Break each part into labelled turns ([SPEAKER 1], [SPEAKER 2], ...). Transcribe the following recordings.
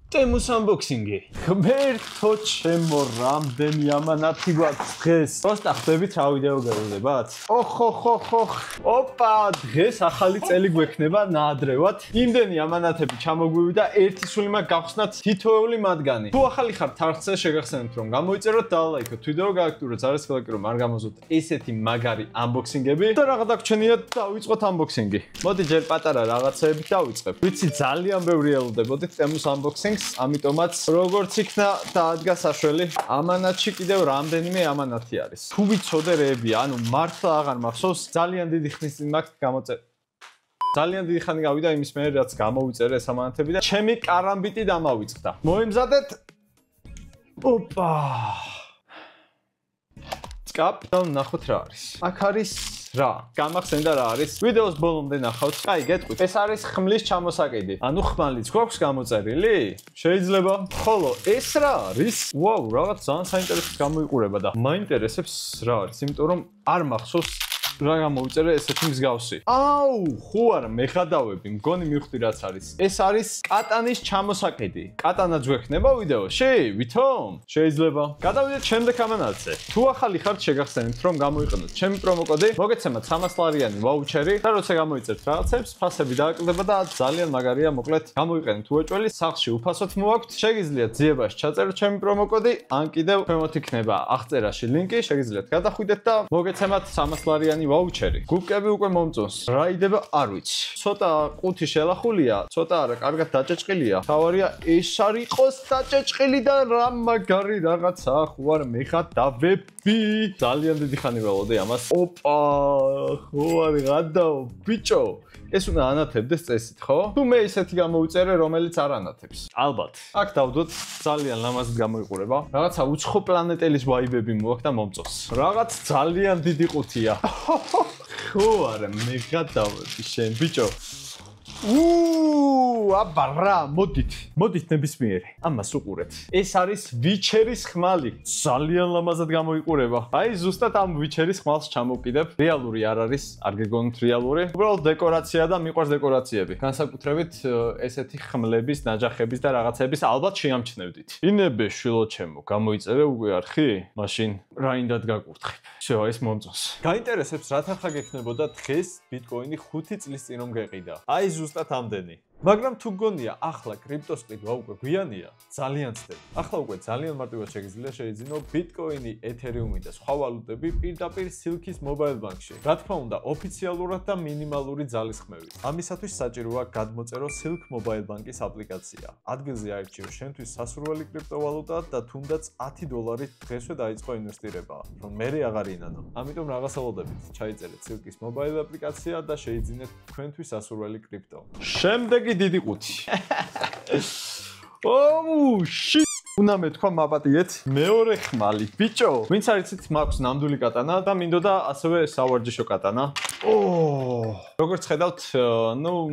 [SPEAKER 1] ტემუს unboxing-ი. ღმერთო ჩემო, რამდენი ამანათი გვაქვს დღეს. პროსტა ხდებით რა ვიდეო გევლდებათ? ოხ. ოპა, დღეს ახალი წელი გვექნება ნაადრევად. იმდენი ამანათები ჩამოგვივიდა, ერთი სული მაქვს გავხსნათ თითოეული მათგანი. თუ ახალი ხართ არხზე შეგახსენებთ რომ გამოიწეროთ და ლაიქოთ ვიდეო, გააქტიუროთ არასხელაკი რომ არ გამოზოთ ესეთი მაგარი unboxing-ები და რაღაც დაგჩენიათ დავიწყოთ unboxing-ი. მოდი ჯერ პატარა რაღაცეებით დავიწყებ. ვიცი ძალიან ბევრი ელოდებოდით ტემუს unboxing-ს, ამიტომაც როგორც იქნა დაადგა საშველი, ამანათში კიდევ რამდენიმე ამანათი არის. თუ ვიცოდე რეები, ანუ მართლა აღარ მახსოვს, ძალიან დიდი ხნის წინ მაქვს გამოწერე. ძალიან დიდი ხანი გავიდა იმის მერე რაც გამოვიწერე ეს ამანათები და ჩემი კარამბიტი დამავიწყდა. მოიმზადეთ. ოპა. სკაპ და ნახოთ რა არის. აქ არის რა, გამახსენდა რა არის. ვიდეოს ბოლომდე ნახავთ. აი, გეტყვით. ეს არის ხმლის ჩამოსაკიდი. ანუ ხმალიც გვაქვს გამოწერილი? შეიძლება. ხოლო ეს რა არის? ვაუ, რაღაც ძალიან საინტერესო გამოიყურება და მაინტერესებს რა არის, იმიტომ რომ არ მახსოვს რა გამოვიწერე ესეთი მსგავსი. აუ, ხო არა, მეხადავები, მგონი მივხვდი რაც არის. ეს არის კატანის ჩამოსაკიდი. კატანაც გვექნება ვიდეოში? ვითომ? შეიძლება. გადავიდეთ შემდეგ ამანათზე. თუ ახალი ხართ, შეგახსენებთ რომ გამოიყენოთ ჩემი პრომოკოდი, მოგეცემათ 300 ლარიანი ვაუჩერი და როცა გამოიწერთ რაღაცებს, ფასები დააკლდება და ძალიან მაგარია, მოკლედ გამოიყენეთ უეჭველი, სახლში უფასოდ მოაქვთ. შეგიძლიათ ძიებაში ჩაწეროთ ჩემი პრომოკოდი, ან კიდევ ქვემოთ იქნება აღწერაში ლინკი, შეგიძლიათ გადახვიდეთ და მოგეცემათ 300 ლარიანი ვაუჩერი. გუკები უკვე მომწონს. რა იდება არ ვიცი. ცოტა ყუთი შელახულია, ცოტა არა, კარგად დაჭეჭყილია. თავარია ეს არ იყოს დაჭეჭყილი და რა მაგარი რაღაცა, ხო არა, მეხადავები. ძალიან დიდი ხანი ველოდე ამას. ოპა, ხო არა, გადაო, ბიჭო. ეს უნდა ანათებდეს წესით, ხო? თუ მე ისეთი გამოვიწერე, რომელიც არ ანათებს. ალბათ. აქ დავდოთ ძალიან ლამაზად გამოიყურება. რაღაცა უცხო პლანეტელის ვაიბები მოაქვს და მომწონს. რაღაც ძალიან დიდი ყუთია. ხო არა, მე გადავები შენ, ბიჭო. აბა რა, მოდით ნებისმიერი. ამას უყურეთ. ეს არის ვიჩერის ხმალი. ძალიან ლამაზად გამოიყურება. აი ზუსტად ამ ვიჩერის ხმალს ჩამოვკიდებ. რეალური არ არის, არ გეგონთ რეალური. უბრალოდ დეკორაცია და მიყვარს დეკორაციები. განსაკუთრებით ესეთი ხმლების, ნაჯახების და რაღაცების ალბათ შეამჩნევდით. ინებე შვილო ჩემო, გამოიწერე უკვე არხი? მაშინ რაინდად გაკურთხებ. შევა ეს მომწონს. გაინტერესებს რა თანხა გექნებოდა დღეს ბიტკოინი 5 წლის წინ რომ გეყიდა. აი ზუსტად ამდენი. მაგრამ თუ გონია ახლა კრიპტოს ყიდვა უკვე გვიანია, ძალიან ცდები. ახლა უკვე ძალიან მარტივად შეგიძლია შეიძინო ბიტკოინი, ეთერიუმი და სხვა ვალუტები პირდაპირ სილქის მობაილ ბანკში. რა თქმა უნდა, ოფიციალურად და მინიმალური ძალისხმევით. ამისათვის საჭიროა გადმოწერო სილქ მობაილ ბანკის აპლიკაცია. ადგილზე აირჩიო შენთვის სასურველი კრიპტოვალუტა და თუნდაც $10 დღესვე დაიწყო ინვესტირება, რომ მერე აღარ ინანო. ამიტომ რაღაცაოდებით ჩაიწერეთ სილქის მობაილ აპლიკაცია და შეიძინეთ თქვენთვის სასურველი კრიპტო. შემდეგ დიდი ყუთი. ოუ, ში. უნდა მეთქვა მაპატიეთ მეორე ხმალი. ბიჭო, ვინც არ იცით, მაქვს ნამდვილი კატანა და მინდოდა ასევე სავარჯიშო კატანა. როგორც ხედავთ,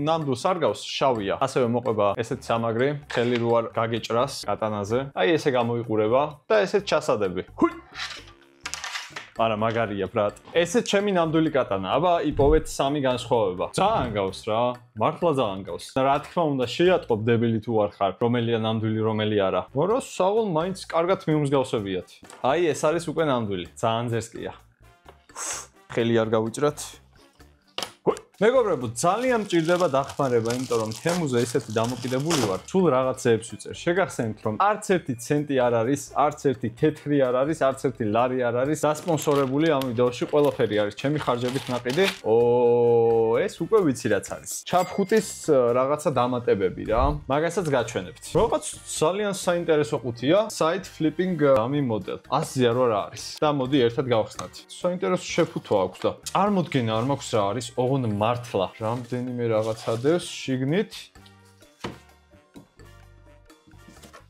[SPEAKER 1] ნამდვილს არ გავს, შავია. ასევე მოყვება ესეთი სამაგრი, ხელი რო არ გაგეჭრას კატანაზე. აი ესე გამოიყურება და ესეთ ჩასადები. არა, მაგარია, ბრატ. ესე ჩემი ნამდვილი კატანა. აბა, იპოვეთ 3 განსხვავება. ძალიან გავს რა. მართლა ძალიან გავს. რა თქმა უნდა, შეატყობ დებილი თუ არ ხარ, რომელია ნამდვილი, რომელი არა. მაგრამ საულ მაინც კარგად მიუმსგავსებიათ. აი, ეს არის უკვე ნამდვილი. ძალიან ძერსკია. ხელი არ გავიჭრათ. მეგობრებო, ძალიან მჭირდება დახმარება, იმიტომ რომ თემუზე ისეთი დამოკიდებული ვარ, სულ რაღაცეებს ვიწერ. შეგახსენებთ, რომ არც ერთი ცენტი არ არის, არც ერთი თეთრი არ არის, არც ერთი ლარი არ არის დასპონსორებული ამ ვიდეოში, ყველაფერი არის ჩემი ხარჯებით ნაყიდი. ეს უკვე ვიცი რაც არის. ჩაფხუტის რაღაცა დამატებები რა. მაგასაც გაჩვენებთ. რაღაც ძალიან საინტერესო ყუთია, side flipping dummy model. 100-ზე რა არის? და მოდი ერთად გავხსნათ. საინტერესო შეფუთვა აქვს და წარმოდგენა არ მაქვს რა არის, ოღონდ მართლა რამდენიმე რაღაცადევს შიგნით.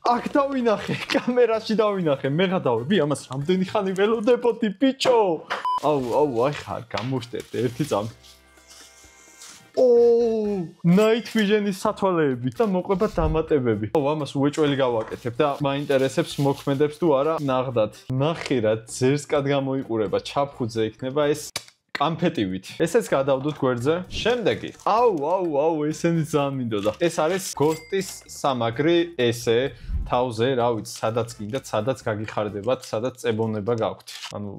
[SPEAKER 1] აქ დავინახე, კამერაში დავინახე, მეღადავები ამას რამდენი ხანი ველოდებოდი, ბიჭო. აუ, აი ხარ, გამოვშტერდე ერთი წამი. Night Vision-ის სათვალეები და მოყვება დამატებები. ამას უეჭველი გავაკეთებ და მაინტერესებს მოქმედებს თუ არა ნაღდად. ნახე რა, ძერსკად გამოიყურება, ჩაფხუძე იქნება ეს კამფეტივით. ესეც გადავდოთ გვერდზე. შემდეგი. აუ, ესენი ძალიან მინდოდა. ეს არის გოსტის სამაგრი ესე თავზე, რა ვიცი, სადაც გინდათ, სადაც გაგიხარდებათ, სადაც წებოვნება გაქვთ. ანუ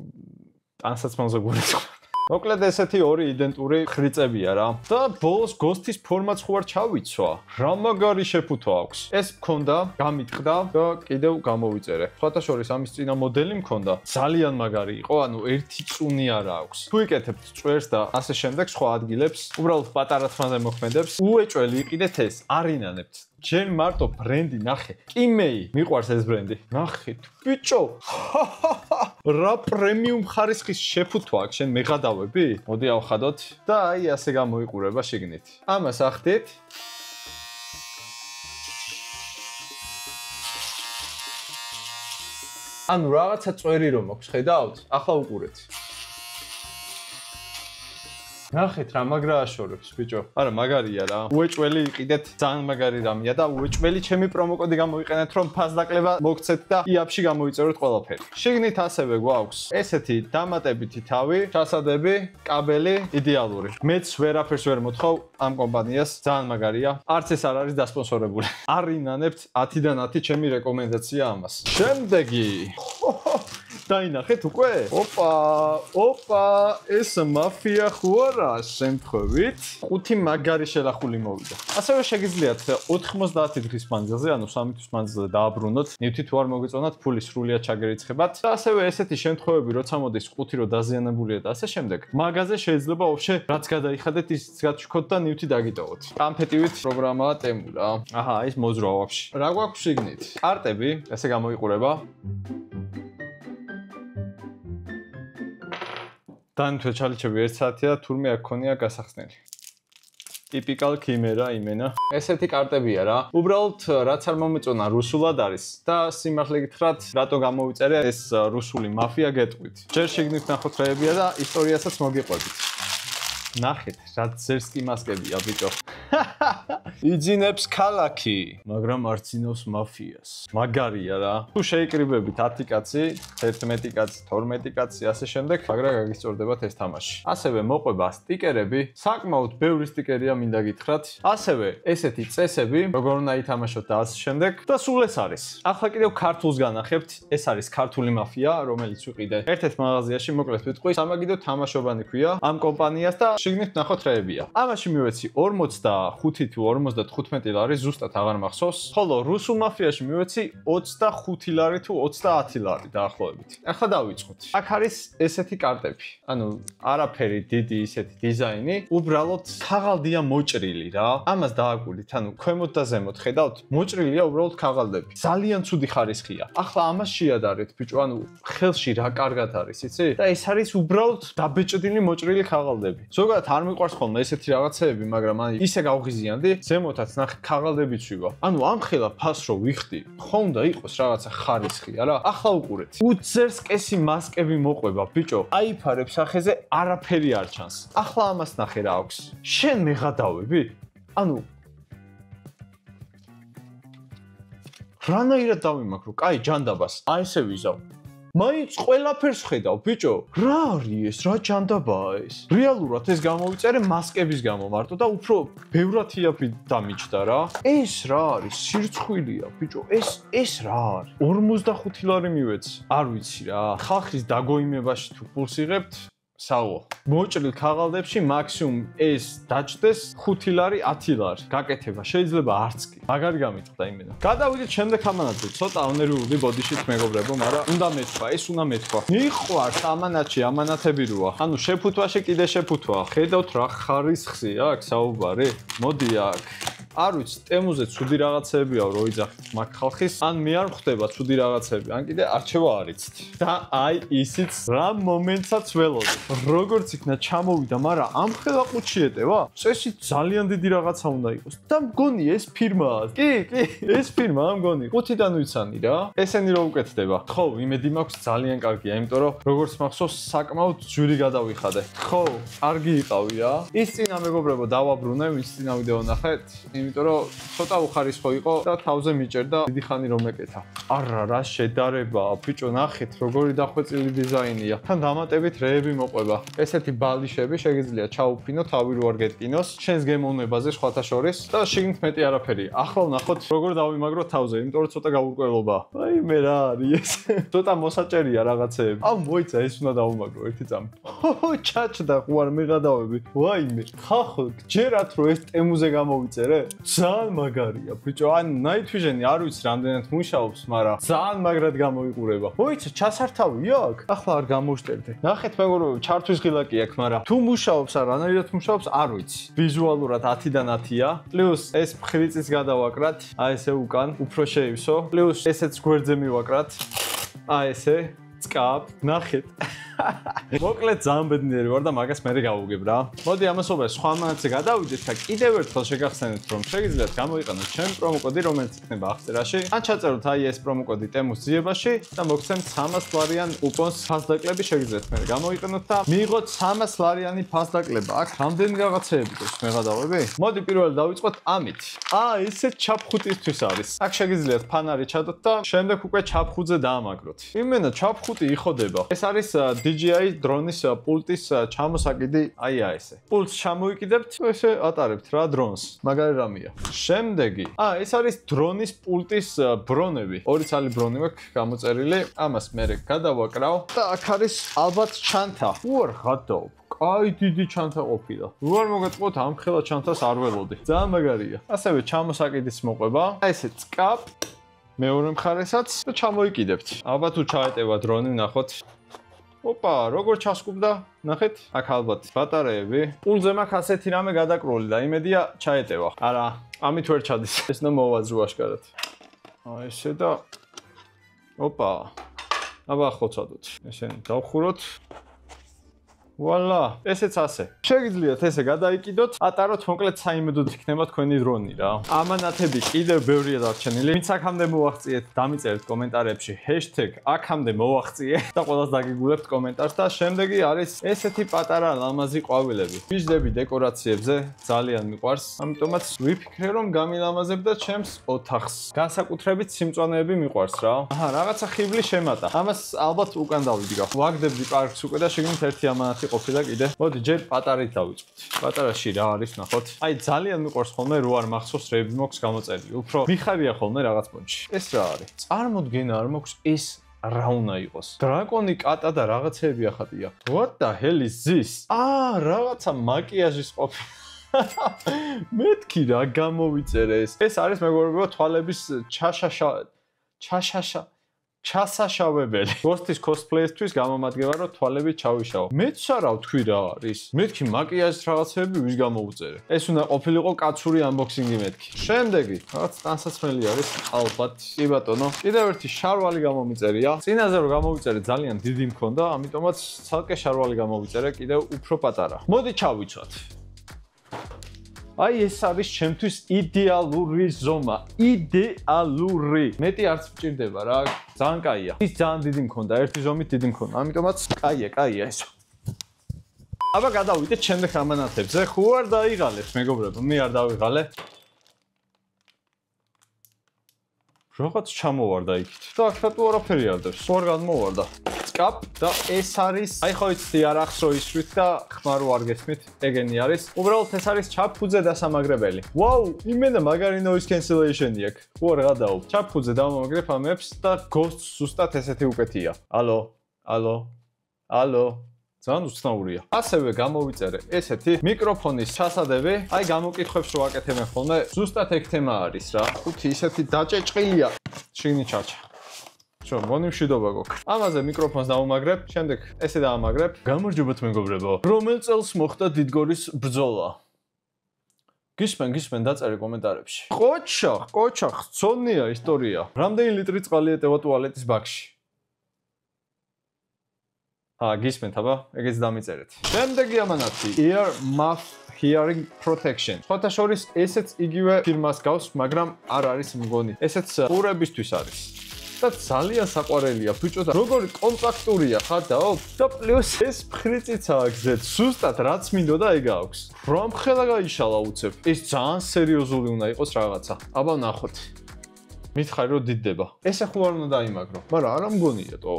[SPEAKER 1] ტანსაცმელზე გულისხმობ. მოკლედ ესეთი ორი იდენტური ხრიწებია რა. და ბოლოს გოსტის ფორმაც ხო არ ჩავიცვა. რა მაგარი შეფუთვა აქვს. ეს მქონდა, გამიტყდა და კიდევ გამოვიწერე. სხვათა შორის ამის წინა მოდელი მქონდა. ძალიან მაგარი იყო, ანუ ერთი წუნი არა აქვს. თუ იკეთებთ წვერს და ასე შემდეგ სხვა ადგილებს, უბრალოდ პატარა თმაზე მოქმედებს. უეჭველი იყიდეთ ეს, არინანებთ. ჯერ მარტო ბრენდი ნახე. კიმეი, მიყვარს ეს ბრენდი. ნახეთ, ბიჭო. რა პრემიუმ ხარისხის შეფუთვა აქვს შენ მეღადავები? მოდი ავხადოთ და აი ასე გამოიყურება შიგნით. ამას ახდით. ანუ რაღაცა წვერი რომ აქვს, ხედავთ? ახლა უყურეთ. ნახეთ რა მაგრა აშორებს ბიჭო. არა მაგარია რა. უეჭველი იყიდეთ, ძალიან მაგარი რამეა და უეჭველი ჩემი პრომოკოდი გამოიყენეთ რომ ფასდაკლება მოგცეთ და იაპში გამოიწეროთ ყველაფერი. შიგნით ასევე გვაქვს ესეთი დამატებითი თავი, ჩასადები, კაბელი, იდეალური. მეც ვერაფერს ვერ მოთხოვ ამ კომპანიას, ძალიან მაგარია. არც ეს არ არის დასპონსორებული. არინანებთ 10-დან 10 ჩემი რეკომენდაცია ამას. შემდეგი. დაინახეთ უკვე? ოპა, ეს მაფია ხო არა შემთხვევით? 5 მაგარი შელახული მოვიდა. ასევე შეგიძლიათ 90 დღის მანძილზე, ანუ 3 თვის მანძილზე დააბრუნოთ. ნივთი თუ არ მოგეწონათ, ფული სრულიად ჩაგერიცხებათ. და ასევე ესეთი შემთხვევები, როცა მოდის ყუთი რო დაზიანებულია და ასე შემდეგ. მაგაზე შეიძლება ვაფშე რაც გადაიხადეთ, ის გაჩქოთ და ნივთი დაგიტოვოთ. კამფეტივით პროგრამაა ტემურა. აჰა, ის მოძრავა ვაფშე. რა გვაქვს შიგნით? კარტები, ესე გამოიყურება. დანთვე ჩალიჩები 1 საათია და თურმე აქ ქონია გასახსნელი. ტიპიკალ ქიმერა იმენა. ესეთი კარტებია რა. უბრალოდ რაც არ მომეწონა რუსულად არის და სიმართლე გითხრათ, რატო გამოვიწერე ეს რუსული მაფია გეტყვით. ჯერ შეგნით ნახოთ რაებია და ისტორიასაც მოგიყვებით. ნახეთ, რა ზერსკი მასკებია ბიჭო. იძინებს ქალაქი, მაგრამ არ ცინავს მაფიას. მაგარია რა. თუ შეიკრიბებით 10 კაცი, 11 კაცი, 12 კაცი, ასე შემდეგ, მაგრამ გაგისწორდებათ ეს თამაში. ასევე მოყვება სტიკერები, საკმაოდ ბევრი სტიკერია მინდა გითხრათ. ასევე ესეთი წესები, როგორ უნდა ითამაშოთ და ასე შემდეგ. და სულ ეს არის. ახლა კიდევ ქართულს განახებთ. ეს არის ქართული მაფია, რომელიც ვიყიდე ერთ-ერთ მაღაზიაში, მოკლედ ვიტყვი, სამაგიდო თამაშობანი ქვია ამ კომპანიას და შიგნით ნახოთ რაებია. ამაში მივეცი 45 თუ 55 ლარი, ზუსტად აღარ მახსოვს. ხოლო რუსულ მაფიაში მივეცი 25 ლარი თუ 30 ლარი დაახლოებით. ახლა დავიწყოთ. აქ არის ესეთი კარტები. ანუ არაფერი დიდი ისეთი დიზაინი, უბრალოდ ქაღალდია მოჭრილი რა. ამას დააკვირდით, ანუ ქვემოთ და ზემოთ ხედავთ, მოჭრილია უბრალოდ ქაღალდები. ძალიან ცუდი ხარისხია. ახლა ამას შეადარეთ, ბიჭო, ანუ ხელში რა კარგად არის, იცი? და ეს არის უბრალოდ დაბეჭდილი მოჭრილი ქაღალდები. ზოგადად არ მიყვარს ხოლმე ესეთი რაღაცეები, მაგრამ აი ისე გავღიზიანდი, ზემოთაც ნახე ქაღალდები ცვივა. ანუ ამ ხელა ფას რო ვიხდი, ხო უნდა იყოს რაღაცა ხარისხი, არა? ახლა უყურეთ. უძერსკესი მასკები მოყვება, ბიჭო. აიფარებ სახეზე არაფერი არ ჩანს. ახლა ამას ნახე რა აქვს. შენ მეღადავები? ანუ რანაირად დავიმაქრო? კაი, ჯანდაბას. აი ესე ვიზავ. მაინც ყველაფერს ხედავ, ბიჭო. რა არის ეს? რა ჯანდაბაა ეს? რეალურად ეს გამოვიწერე მასკების გამო მარტო და უფრო ბევრად იაფი დამიჯდა რა. ეს რა არის? სირცხვილია, ბიჭო. ეს რა არის? 45 ლარი მივეცი. არ ვიცი რა. ხალხის დაგოიმებაში თუ პულს იღებთ, საო. მოჭრილ ქაღალდებში მაქსიმუმ ეს დაჭდეს 5 ლარი, 10 ლარი. გაკეთება შეიძლება არც კი. მაგარი გამიტყდა იმენა. გადავიდეთ შემდეგ ამანათზე. ცოტა ნერვიული ბოდიშით მეგობრებო, მაგრამ უნდა მეთქვა, ეს უნდა მეთქვა. მიყვარს ამანათში ამანათები როა. ანუ შეფუთვაში კიდე შეფუთვა. ხედავთ რა ხარისხი აქვს საუბარი. მოდი აქ. არ ვიცი, ტემუზე ცუდი რაღაცებია რო იძახით მაგ ხალხის, ან მე არ ხვდება ცუდი რაღაცები, ან კიდე არჩევა არიცით. და აი ისიც რა მომენტსაც ველოდი. როგორც იქნა ჩამოვიდა, მაგრამ ამ ხელა ყუთში ეტევა. წესი ძალიან დიდი რაღაცა უნდა იყოს. და მგონი ეს ფირმაა. კი, ეს ფირმაა მგონი. ყუთიდან ვიცანი რა. ესენი რო უკეთდება. ხო, იმედი მაქვს ძალიან კარგია, იმიტომ რომ როგორც მახსოვს, საკმაოდ ძვირი გადავიხადე. ხო, კარგი იყავი რა. ის წინა მეგობრებო დავაბრუნე, ის წინა ვიდეო ნახეთ. იმიტომ რომ ცოტა უხარისხო იყო და თავზე მიჭერდა დიდი ხანი რომ ეკეთა. არა, რა შედარებაა, ბიჭო, ნახეთ, როგორი დახვეწილი დიზაინია. თან დამატებით რეები მოყვება. ესეთი ბალიშები შეგიძლია ჩაუფინო, თავი რო არ გეტკინოს, შენს გემოვნებაზე სხვათა შორის და შიგნით მეტი არაფერი. ახლა ვნახოთ, როგორ დავიმაგროთ თავზე, იმიტომ რომ ცოტა გაურკვევლობაა. აი მე რა არის ეს? ცოტა მოსაჭერია რაღაცეები. აუ მოიცა, ეს უნდა დავუმაგრო ერთი წამი. ჩაჭდა ხوار მეღადავები. ვაიმე, ხახო, გჯერათ რომ ეს ტემუზე გამოვიწერე? ძალიან მაგარია, ბიჭო, ან Night Vision-ი არ ვიცი რამდენად მუშაობს, მაგრამ ძალიან მაგრად გამოიყურება. მოიცა, ჩასართავი აქვს. ახლა არ გამოვშტერდე. ნახეთ მეგობრებო, ჩართვის ღილაკი აქვს, მაგრამ თუ მუშაობს არ რანაირად მუშაობს, არ ვიცი. ვიზუალურად 10-დან 10-ია. პლუს ეს მხრიწის გადავაკრათ, აი ესე უკან, უფრო შეივსო. პლუს ესეც გვერდზე მივაკრათ. აი ესე, წკაპ, ნახეთ. მოკლედ ძალიან ბედნიერი ვარ და მაგას მე გავუგებ რა. მოდი ამასობა სხვა მანაცე გადავიდეთ და კიდევ ერთხელ შეგახსენებთ რომ შეგიძლიათ გამოიყენოთ ჩემი პრომოკოდი რომელიც იქნება აღწერაში. ან ჩაწეროთ აი ეს პრომოკოდი ტემუს ძიებაში და მოგცემთ 300 ლარიან კუპონს ფასდაკლები შეგიძლიათ მე გამოიყენოთ და მიიღოთ 300 ლარიანი ფასდაკლება. აქ რამდენი რაღაცეები გვაქვს მეღადავები? მოდი პირველად დავიწყოთ ამით. ესე ჩაფხუტისთვის არის. აქ შეგიძლიათ ფანარი ჩადოთ და შემდეგ უკვე ჩაფხუტზე დაამაგროთ. იმენა ჩაფხუტი იხოდება. ეს არის DJI დრონის პულტის ჩამოსაკიდი, აი ესე. პულტს ჩამოიკიდებთ, ესე ატარებთ რა დრონს. მაგარი რამეა. შემდეგი, ეს არის დრონის პულტის ბრონები. 2 ცალი ბრონი მაქვს გამოწერილი. ამას მე გადავაკრავ და აქ არის ალბათ ჩანთა. უარ გადავ. კაი დიდი ჩანთა ყოფილა. უარ მოგეწყოთ ამ ხელა ჩანთას არ ველოდი. ძალიან მაგარია. ასევე ჩამოსაკიდის მოყვება. აი ესე წკაპ მეორე მხარესაც და ჩამოიკიდებთ. ალბათ თუ ჩაეტევა დრონი, ნახოთ. ოპა, როგორ ჩასკუბდა? ნახეთ, აქ ალბათ ბატარეები. პულზე მაქვს ასეთი რამე გადაკრული და იმედია ჩაეტევა. არა, ამით ვერ ჩადის. ეს უნდა მოვაძრო აშკარად. ესე და ოპა. აბა ხოცადოთ. ესენი დავხუროთ. Voila, ესეც ასე. შეგიძლიათ ესე გადაიკიდოთ, ატაროთ მოკლედ საიმედოდ იქნება თქვენი დრონი რა. ამანათები კიდევ ბევრია დარჩენილი. ვინც აქამდე მოაღწიეთ, დამიწერეთ კომენტარებში #აქამდე მოვაღწიე და ყველას დაგიგულებთ კომენტარს და შემდეგი არის ესეთი პატარა ლამაზი ყვავილები. ვიждები დეკორაციებზე, ძალიან მიყვარს. ამიტომაც ვიფიქრე რომ გამილამაზებ და ჩემს ოთახს. განსაკუთრებით სიმწვანეები მიყვარს რა. აჰა, რაღაცა ხიბლი შემატა. ამას ალბათ უკან დავიდგა. ვაგდებდი პარკს უკვე და შეგინით ერთი ამანათი ყოფილა კიდე. მოდი ჯერ პატარით დავიწყოთ. პატარაში რა არის ნახოთ. აი ძალიან მიყვარს ხოლმე რო არ მახსოვს რეები მოქვს გამოწერილი. უფრო მიხარია ხოლმე რაღაც პონჩი. ეს რა არის? წარმოდგენა არ მოქვს ეს რა უნდა იყოს? დრაკონი კატა და რაღაცეები ახატია. What the hell is this? რაღაცა მაკიაჟის ყოფილი. მეთქი რა გამოვიწერე ეს. ეს არის მეგობრებო თვალების ჩასაშავებელი. გოსტის cosplay-ისთვის გამომადგება რომ თვალები ჩავიშავო. მეც არა ვთქვი რა არის. მეთქი მაკიაჟის რაღაცეები ვის გამოუწერე. ეს უნდა ყოფილიყო კაცური unboxing-ი მეთქი. შემდეგი, რაღაც ტანსაცმელი არის ალბათ. კი ბატონო. კიდევ ერთი შარვალი გამომიწერია. წინაზე რომ გამოვიწერე ძალიან დიდი მქონდა, ამიტომაც ცალკე შარვალი გამოვიწერე, კიდევ უფრო პატარა. მოდი ჩავიცვათ. აი ეს არის ჩემთვის იდეალური ზომა. იდეალური. მეტი არც მჭირდება რა. ძალიან კაია. ის ძალიან დიდი მქონდა, ერთი ზომით დიდი მქონდა. ამიტომაც კაია ეს. აბა გადავიდეთ შემდეგ ამანათებზე. ხო არ დაიღალეთ მეგობრებო, მე არ დავიღალე. რაღაც ჩამოვარდა იქით. და ახლა თუ არაფერი არ დევს. სულ არ გადმოვარდა. Scap და ეს არის, აი ხო იცი არ ახსო ისვით და ხმარო არ გესმით, ეგენი არის. უბრალოდ ეს არის ჩაფხუძე დასამაგრებელი. Wow, იმენა მაგარი noise cancellation-ი აქვს. ხო არ გადაობ. ჩაფხუძე დავამაგრებ ამებს და ghost ზუსტად ესეთი უკეთია. ალო. ძალიან უცნაურია. ასევე გამოვიწერე ესეთი მიკროფონის ჩასადები. აი გამოკითხვებს რო აკეთებენ ხოლმე, ზუსტად ეგ თემა არის რა. ხუთი ისეთი დაჭეჭყილია. შიგნი ჩარჩა. Čo, მგონი მშვიდობა გვაქვს. ამაზე მიკროფონს დავუმაგრებ, შემდეგ ესე დავამაგრებ. გამარჯობათ მეგობრებო. რომელ წელს მოხდა დიდგორის ბრძოლა? გისმენ დაწერე კომენტარებში. ყოჩა, ხცონია ისტორია. რამდენი ლიტრი წყალი ეტევა ტუალეტის ბაკში? გისმენთ აბა, ეგეც დამიწერეთ. შემდეგი ამანათი, ear muff hearing protection. სხვათა შორის ესეც იგივე ფირმას გავს, მაგრამ არ არის მგონი. ესეც ყურებისთვის არის. და ძალიან საყვარელია ბიჭო და როგორი კომპაქტურია ხადაო და პლუს ეს ფრიციც აგზეთ ზუსტად რაც მინდოდა ეგ აქვს რომ ხელა გაიშალა უცებ ეს ძალიან სერიოზული უნდა იყოს რაღაცა აბა ნახოთ მითხარი რომ დიდდება ესე ხო არ უნდა დაიმაგრო მაგრამ არა მგონია თო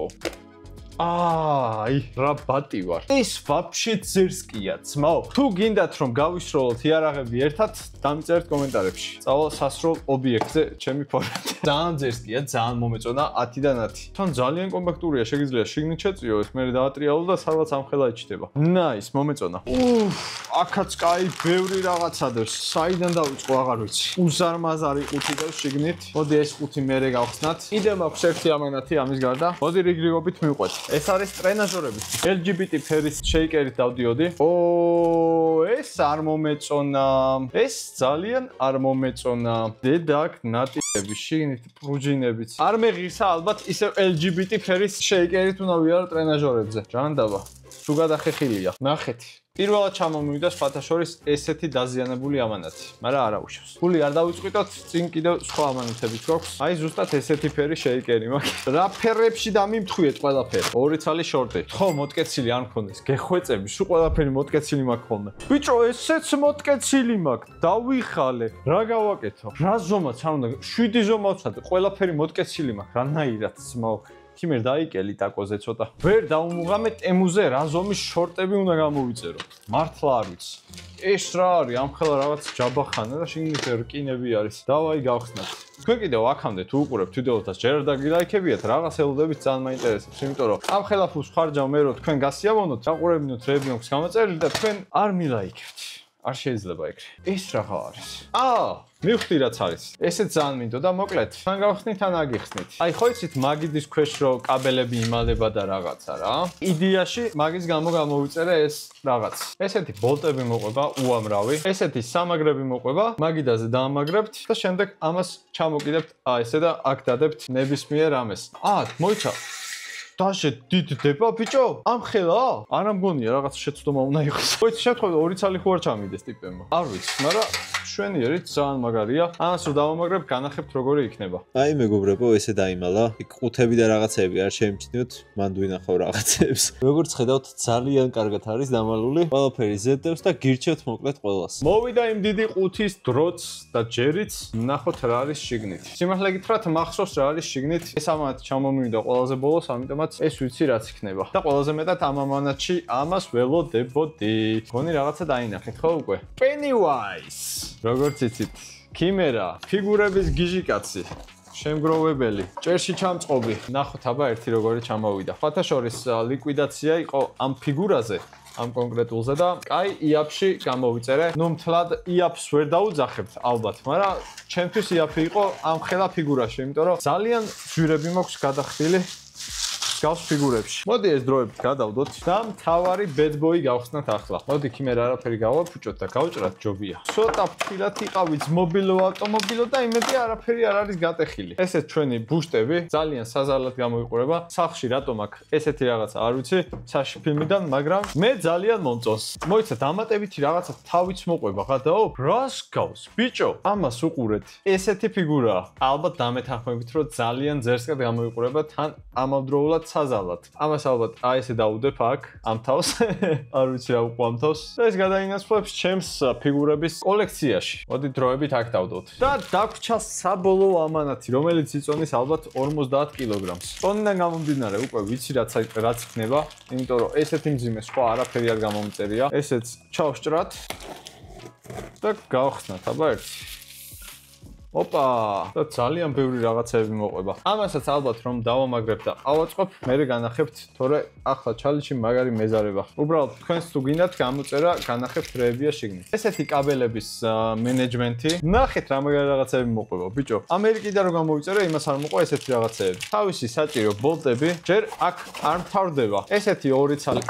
[SPEAKER 1] აი რა ბატი ვარ ეს ვაფშე ძერსკია ძმაო თუ გინდათ რომ გავიშროლოთ იარაღები ერთად დამწერთ კომენტარებში წავალ სასროლ ობიექტზე ჩემი ფორმატი ძალიან ძერსკია ძალიან მომეწონა 10-დან 10 თან ძალიან კომპაქტურია შეგიძლია შიგნით შეწიო ეს მე დაატრიალო და სადღაც ამხელა იჩდება ნაის მომეწონა აქაც კაი ბევრი რაღაცა დევს საიდან დავიწყო აღარ ვიცი უზარმაზარი ყუთი დევს შიგნით მოდი ეს ყუთი მერე გავხსნათ კიდე მაქვს ერთი ამანათი ამის გარდა მოდი რიგრიგობით მივყვეთ ეს არის ტრენაჟორები LGBT ფერის შეიკერით დავდიოდი ეს არ მომეწონა ეს ძალიან არ მომეწონა დედაკ ნატილები შიგნით პრუჯინებიც არ მეღირსა ალბათ ისევ LGBT ფერის შეიკერით უნდა ვიარო ტრენაჟორებზე ჯანდაბა თუ გადახეხილია ნახეთ პირველად ჩამომივიდა სხვათა შორის ესეთი დაზიანებული ამანათი, მაგრამ არა უშავს. გული არ დავიწყვითოთ, წინ კიდევ სხვა ამანათები გვაქვს. აი ზუსტად ესეთი ფერი შეიკერი მაქვს. რა ფერებში დამიმთხვიეთ ყველაფერი? ორი ცალი შორტი. ხო, მოტკეცილი არ მქონდეს. გეხვეწები, სულ ყველაფერი მოტკეცილი მაქვს ხოლმე. ბიჭო, ესეც მოტკეცილი მაქვს. დავიხალე. რა გავაკეთო? რა ზომაც არ უნდა? 7 ზომა ვცადე. ყველაფერი მოტკეცილი მაქვს. რანაირად ძმაო. ქიმერ დაიკელი ტაკოზე ცოტა. ვერ დავუმღამე ტემუზე რა ზომის შორტები უნდა გამოვიწერო. მართლა არ ვიცი. ეს რა არის? ამხელა რაღაც ჯაბახანა და შიგნით რკინები არის. დავაი გავხსნათ. თქვენ კიდევ აქამდე თუ უყურებთ ვიდეოთას ჯერ და გილაიქებიათ რაღაც ელოდებით ძალიან მაინტერესებს, იმიტომ რომ ამ ხელა ფულს ხარჯავ მე რომ თქვენ გასიამოვნოთ, დაყურებინოთ რეები მაქვს გამოწერილი და თქვენ არ მილაიქებთ. არ შეიძლება ეგრე. ეს რაღა არის? მივხვდი რაც არის. ესეც ძალიან მინდოდა მოკლედ. თან გავხსნით, თან აგიხსნით. აი ხო იცით მაგიდის ქვეშ რო კაბელები იმალება და რაღაცა რა. იდეაში მაგის გამო გამოვიწერე ეს რაღაც. ესეთი ბოლტები მოყვება უამრავი. ესეთი სამაგრები მოყვება, მაგიდაზე დაამაგრებთ და შემდეგ ამას ჩამოკიდებთ ესე და აქ დადებთ ნებისმიერ ამეს. მოიცა დაშე დიდდება ბიჭო? ამ ხელა? არა მგონია რაღაც შეცდომა უნდა იყოს. მოიცა შემთხვევით ორი ცალი ხო არ ჩამიდეს ტიპებმა. არ ვიცი, მაგრამ შვენიერით ძალიან მაგარია. ამას რო დავამაგრებ, განახებთ როგორი იქნება.
[SPEAKER 2] აი მეგობრებო, ესე დაიმალა. იქ ყუთები და რაღაცები არ შემჩნიოთ, მანდ ვინახავ რაღაცებს. როგორც ხედავთ, ძალიან კარგად არის დამალული. ყველაფერი ზედდევს და გირჩევთ მოკლედ ყველას.
[SPEAKER 1] მოვიდა იმ დიდი ყუთის დროც და ჯერიც, ნახოთ რა არის შიგნით. სიმართლე გითხრათ, მახსოვს რა არის შიგნით. ეს ამათ ჩამომივიდა ყველაზე ბოლოს, ამიტომაც ეს ვიცი რაც იქნება. და ყველაზე მეტად ამ ამანათში ამას ველოდებოდი. გონი რაღაცა დაინახეთ ხო უკვე? Pennywise. როგორც იცით, ქიმერა, ფიგურების გიჟიკაცი, შემგროვებელი, ჭერში ჩამწყობი. ნახოთ აბა ერთი როგორი ჩამოვიდა. სხვათა შორის ლიკვიდაცია იყო ამ ფიგურაზე, ამ კონკრეტულზე და კაი იაფში გამოვიწერე. ნუ მთლად იაფს ვერ დაუძახებთ ალბათ, მაგრამ ჩემთვის იაფი იყო ამ ხელა ფიგურაში, იმიტომ რომ ძალიან ჯვირები მაქვს გადახდილი გავს ფიგურებში. მოდი ეს დროებით გადავდოთ და მთავარი bad boy გავხსნათ ახლა. მოდი ქიმერ არაფერი გავაფუჭოთ და გავჭრათ ჯობია. ცოტა ფრთხილად იყავით მობილო ავტომობილო და იმედი არაფერი არ არის გატეხილი. ესეც ჩვენი ბუშტები ძალიან საზარლად გამოიყურება. სახლში რატომ აქ ესეთი რაღაცა არ ვიცი, საში ფილმიდან, მაგრამ მე ძალიან მომწონს. მოიცა დამატებითი რაღაცა თავიც მოყვება, გადაო? რას გავს? ბიჭო, ამას უყურეთ. ესეთი ფიგურაა. ალბათ დამეთანხმებით, რომ ძალიან ძერსკად გამოიყურება თან ამავდროულად საზალად. ამას ალბათ ესე დაუდებ აქ ამ თავს. არ ვიცი რა უყვა ამ თავს. ეს გადაინაცვლებს ჩემს ფიგურების კოლექციაში. მოდი დროებით აქ დავდოთ. და დაგვრჩა საბოლოო ამანათი, რომელიც იწონის ალბათ 50 კილოგრამს. ტონიდან გამომდინარე უკვე ვიცი რაც იქნება, იმიტომ რომ ესეთი მძიმე სხვა არაფერი არ გამომწერია. ესეც ჩავშჭრათ და გავხსნათ აბა ერთი. ოპა, და ძალიან ბევრი რაღაცები მოყვება. ამასაც ალბათ რომ დავამაგრებ და ავაწყობ, მერე განახებთ, თორე ახლა ჩალიში მაგარი მეზარება. უბრალოდ თქვენს თუ გინდათ გამოწერა, განახებთ რეებია შიგნით. ესეთი კაბელების მენეჯმენტი. ნახეთ რა მაგარი რაღაცები მოყვება, ბიჭო. ამერიკიდან რო გამოვიწერე, იმას არ მოყვა ესეთი რაღაცები. თავისი საჭირო ბოლტები, ჯერ აქ არ მთავრდება. ესეთი ორი ცალი.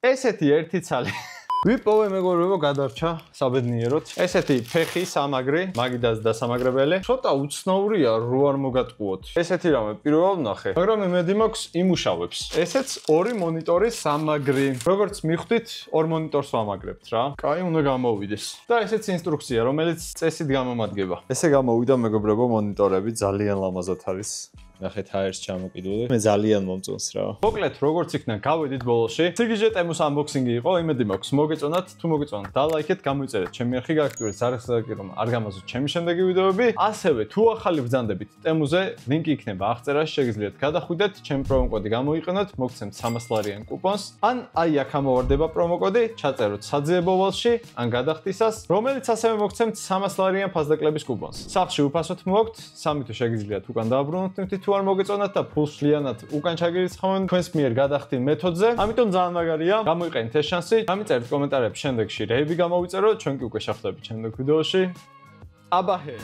[SPEAKER 1] ესეთი ერთი ცალი. ვიპოვე მეგობრებო, გადარჩა საბედნიეროდ. ესეთი ფეხი სამაგრი, მაგიდას დასამაგრებელი. ცოტა უცნაურია, რო არ მოგატყუოთ. ესეთი რამე პირველად ნახე, მაგრამ იმედი მაქვს იმუშავებს. ესეც ორი მონიტორის სამაგრი. როგორც მიხვდით, ორ მონიტორს ვამაგრებთ რა. კაი, უნდა გამოვიდეს. და ესეც ინსტრუქცია, რომელიც წესით გამომადგება. ესე გამოვიდა მეგობრებო მონიტორები, ძალიან ლამაზად არის. ნახეთ აერს ჩამოკიდული. მე ძალიან მომწონს რა. მოკლედ, როგორც იქნა, გავედით ბოლოში. სიგიჟეტ ემუს unboxing-ი იყო, იმედი მაქვს მოგეწონათ, თუ მოგეწონათ, დალაიქეთ, გამოიწერეთ ჩემი არხი, გააქტიურეთ ზარხსადაკი, რომ არ გამოზოთ ჩემი შემდეგი ვიდეოები. ასევე, თუ ახალი ბრძანდებით ტემუზე, ლინკი იქნება აღწერაში, შეგიძლიათ გადახვიდეთ, ჩემი პრომოკოდი გამოიყენოთ, მოგცემთ 300 ლარიან კუპონს, ან აი აქ ამოვარდება პრომოკოდი, ჩაწეროთ საძიებო ვალში, ან გადახდისას, რომელიც ასევე მოგცემთ 300 ლარიან ფასდაკლების კუპონს. სახლში უფასოდ მოგთ, 3 თვე შეგიძლიათ უკან დააბრუნოთ თუ არ მოგეწონათ და ფულს შლიანად უკან ჩაგირიცხავენ თქვენს მიერ გადახდილ მეთოდზე. ამიტომ ძალიან მაგარია, გამოიყენეთ ეს შანსი. ამიწერეთ კომენტარებში შემდეგში რეები გამოვიწეროთ, ჩვენ კი უკვე შევხვდებით შემდეგ ვიდეოში. აბაჰე!